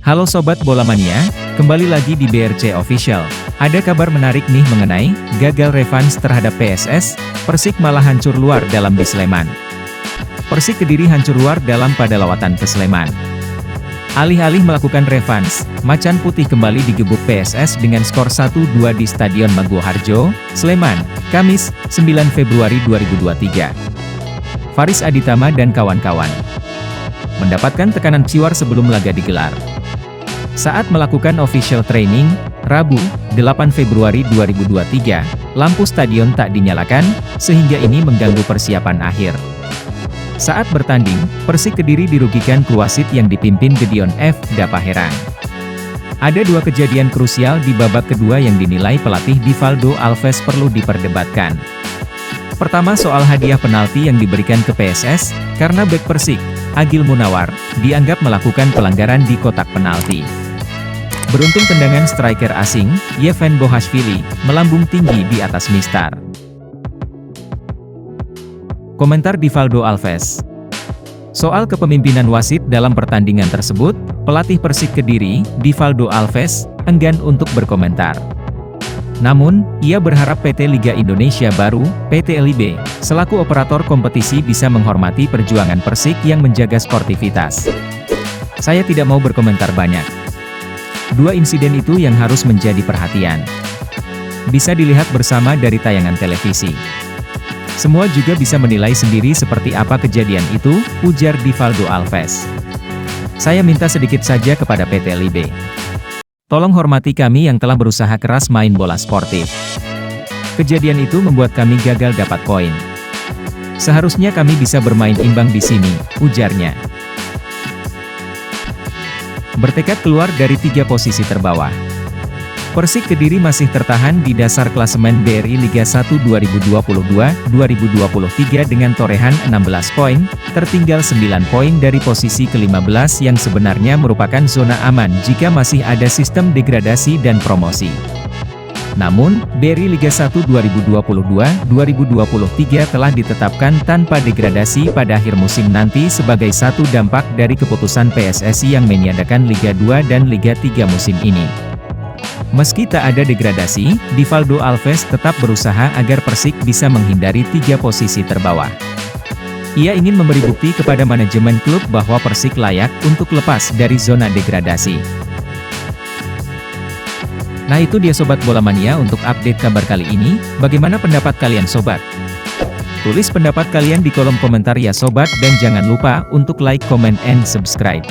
Halo Sobat Bola Mania, kembali lagi di BRC Official. Ada kabar menarik nih mengenai gagal revanche terhadap PSS, Persik malah hancur luar dalam di Sleman. Persik Kediri hancur luar dalam pada lawatan ke Sleman. Alih-alih melakukan revanche, Macan Putih kembali digebuk PSS dengan skor 1-2 di Stadion Maguwoharjo, Sleman, Kamis, 9 Februari 2023. Faris Aditama dan kawan-kawan mendapatkan tekanan ciwar sebelum laga digelar. Saat melakukan official training, Rabu, 8 Februari 2023, lampu stadion tak dinyalakan, sehingga ini mengganggu persiapan akhir. Saat bertanding, Persik Kediri dirugikan wasit yang dipimpin Gedeon F. Dapaherang. Ada dua kejadian krusial di babak kedua yang dinilai pelatih Divaldo Alves perlu diperdebatkan. Pertama soal hadiah penalti yang diberikan ke PSS, karena bek Persik, Agil Munawar, dianggap melakukan pelanggaran di kotak penalti. Beruntung tendangan striker asing, Yevan Bohashvili, melambung tinggi di atas mistar. Komentar Divaldo Alves. Soal kepemimpinan wasit dalam pertandingan tersebut, pelatih Persik Kediri, Divaldo Alves, enggan untuk berkomentar. Namun, ia berharap PT Liga Indonesia Baru, PT LIB, selaku operator kompetisi bisa menghormati perjuangan Persik yang menjaga sportivitas. Saya tidak mau berkomentar banyak. Dua insiden itu yang harus menjadi perhatian. Bisa dilihat bersama dari tayangan televisi. Semua juga bisa menilai sendiri seperti apa kejadian itu, ujar Divaldo Alves. Saya minta sedikit saja kepada PT LIB. Tolong hormati kami yang telah berusaha keras main bola sportif. Kejadian itu membuat kami gagal dapat poin. Seharusnya kami bisa bermain imbang di sini, ujarnya. Bertekad keluar dari 3 posisi terbawah. Persik Kediri masih tertahan di dasar klasemen BRI Liga 1 2022-2023 dengan torehan 16 poin, tertinggal 9 poin dari posisi ke-15 yang sebenarnya merupakan zona aman jika masih ada sistem degradasi dan promosi. Namun, BRI Liga 1 2022-2023 telah ditetapkan tanpa degradasi pada akhir musim nanti sebagai satu dampak dari keputusan PSSI yang meniadakan Liga 2 dan Liga 3 musim ini. Meski tak ada degradasi, Divaldo Alves tetap berusaha agar Persik bisa menghindari 3 posisi terbawah. Ia ingin memberi bukti kepada manajemen klub bahwa Persik layak untuk lepas dari zona degradasi. Nah itu dia Sobat Bola Mania untuk update kabar kali ini, bagaimana pendapat kalian Sobat? Tulis pendapat kalian di kolom komentar ya Sobat dan jangan lupa untuk like, comment, and subscribe.